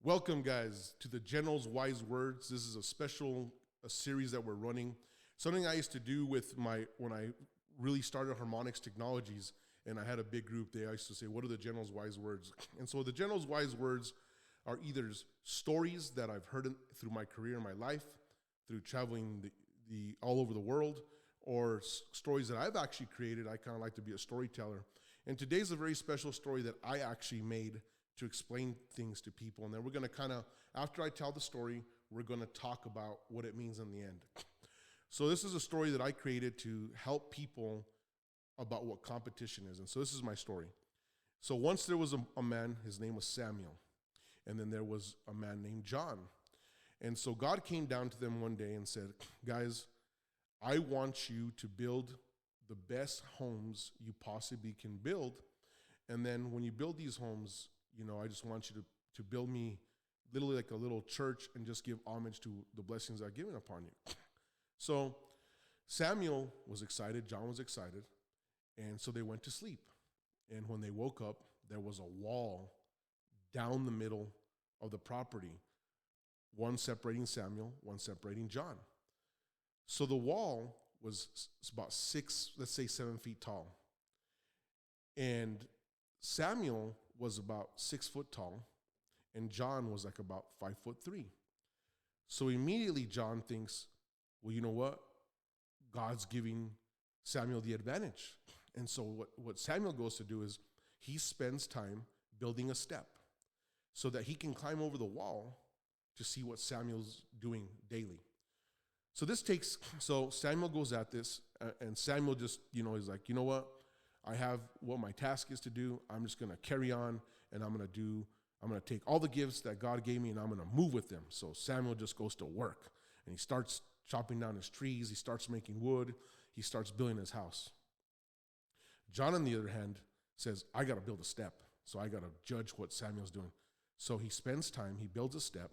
Welcome, guys, to the General's Wise Words. This is a series that we're running. Something I used to do with when I really started Harmonics Technologies, and I had a big group. I used to say, "What are the General's Wise Words?" And so the General's Wise Words are either stories that I've heard through my career and my life, through traveling the all over the world, or stories that I've actually created. I kind of like to be a storyteller. And today's a very special story that I actually made to explain things to people. And then we're going to after I tell the story, we're going to talk about what it means in the end. So this is a story that I created to help people about what competition is. And so this is my story. So once there was a man, his name was Samuel. And then there was a man named John. And so God came down to them one day and said, "Guys, I want you to build the best homes you possibly can build. And then when you build these homes, I just want you to build me literally like a little church and just give homage to the blessings I've given upon you." So Samuel was excited, John was excited, and so they went to sleep. And when they woke up, there was a wall down the middle of the property, one separating Samuel, one separating John. So the wall was about 7 feet tall. And Samuel was about 6 foot tall, and John was like about 5'3". So immediately John thinks, well, you know what? God's giving Samuel the advantage. And so what Samuel goes to do is he spends time building a step so that he can climb over the wall to see what Samuel's doing daily. So Samuel goes at this, and Samuel just, is like, you know what? I have what my task is to do. I'm just going to carry on, and I'm going to take all the gifts that God gave me, and I'm going to move with them. So Samuel just goes to work, and he starts chopping down his trees. He starts making wood. He starts building his house. John, on the other hand, says, I got to build a step, so I got to judge what Samuel's doing. So he spends time, he builds a step,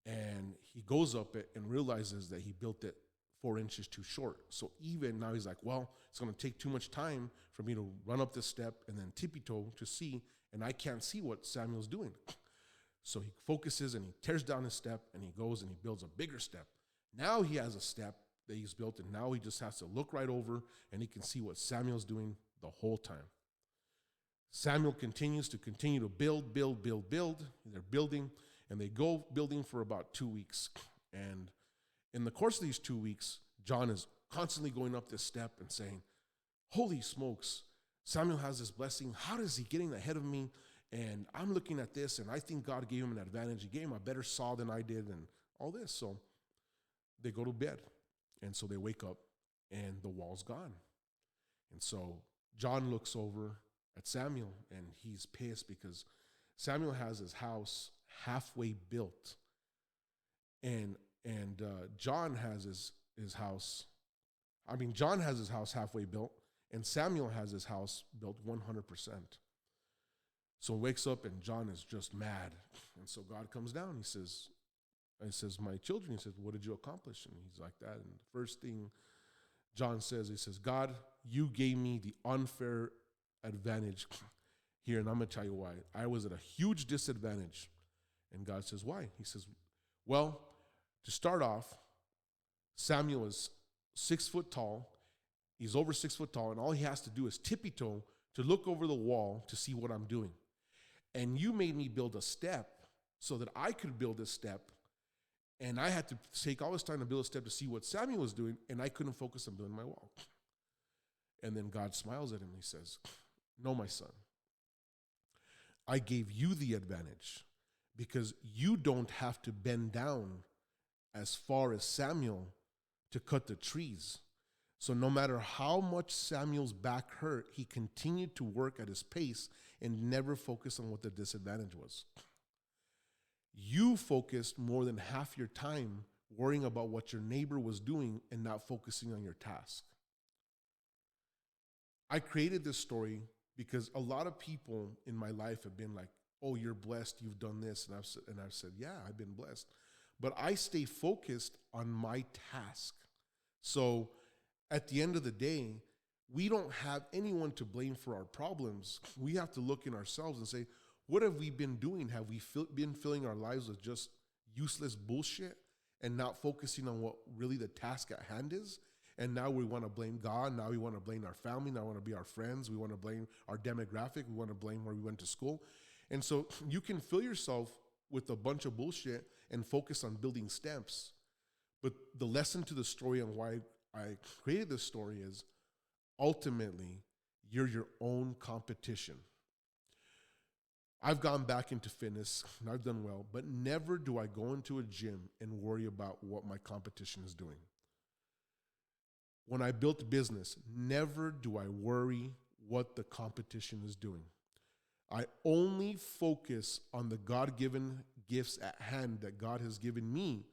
and he goes up it and realizes that he built it 4 inches too short. So even now he's like, well, it's going to take too much time for me to run up this step and then tippy-toe to see, and I can't see what Samuel's doing. So he focuses and he tears down his step, and he goes and he builds a bigger step. Now he has a step that he's built, and now he just has to look right over, and he can see what Samuel's doing the whole time. Samuel continues to build. They're building, and they go building for about 2 weeks. And in the course of these 2 weeks, John is constantly going up this step and saying, holy smokes, Samuel has this blessing. How is he getting ahead of me? And I'm looking at this, and I think God gave him an advantage. He gave him a better saw than I did and all this. So they go to bed, and so they wake up, and the wall's gone. And so John looks over at Samuel, and he's pissed because Samuel has his house halfway built, and John has his house. John has his house halfway built, and Samuel has his house built 100%. So he wakes up, and John is just mad. And so God comes down. He says, my children, he says, what did you accomplish? And he's like that. And the first thing John says, he says, God, you gave me the unfair advantage here, and I'm going to tell you why. I was at a huge disadvantage. And God says, why? He says, well, to start off, Samuel is 6 foot tall. He's over 6 foot tall, and all he has to do is tippy-toe to look over the wall to see what I'm doing. And you made me build a step so that I could build this step, and I had to take all this time to build a step to see what Samuel was doing, and I couldn't focus on building my wall. And then God smiles at him, and he says, no, my son, I gave you the advantage because you don't have to bend down as far as Samuel to cut the trees. So no matter how much Samuel's back hurt, he continued to work at his pace and never focused on what the disadvantage was. You focused more than half your time worrying about what your neighbor was doing and not focusing on your task. I created this story because a lot of people in my life have been like, oh, you're blessed, you've done this. And I've said, yeah, I've been blessed. But I stay focused on my task. So at the end of the day, we don't have anyone to blame for our problems. We have to look in ourselves and say, what have we been doing? Have we been filling our lives with just useless bullshit and not focusing on what really the task at hand is? And now we want to blame God. Now we want to blame our family. Now we want to be our friends. We want to blame our demographic. We want to blame where we went to school. And so you can fill yourself with a bunch of bullshit and focus on building stamps. But the lesson to the story and why I created this story is ultimately you're your own competition. I've gone back into fitness and I've done well, but never do I go into a gym and worry about what my competition is doing. When I built business, never do I worry what the competition is doing. I only focus on the God-given gifts at hand that God has given me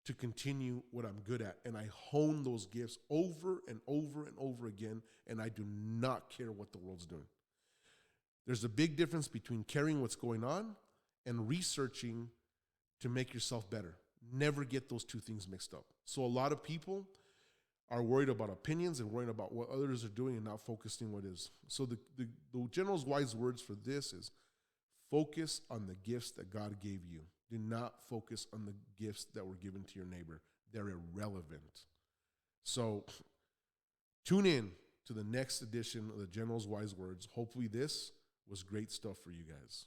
to continue what I'm good at. And I hone those gifts over and over and over again, and I do not care what the world's doing. There's a big difference between caring what's going on and researching to make yourself better. Never get those two things mixed up. So a lot of people are worried about opinions and worried about what others are doing and not focusing what is. So the general's wise words for this is focus on the gifts that God gave you. Do not focus on the gifts that were given to your neighbor. They're irrelevant. So tune in to the next edition of the general's wise words. Hopefully this was great stuff for you guys.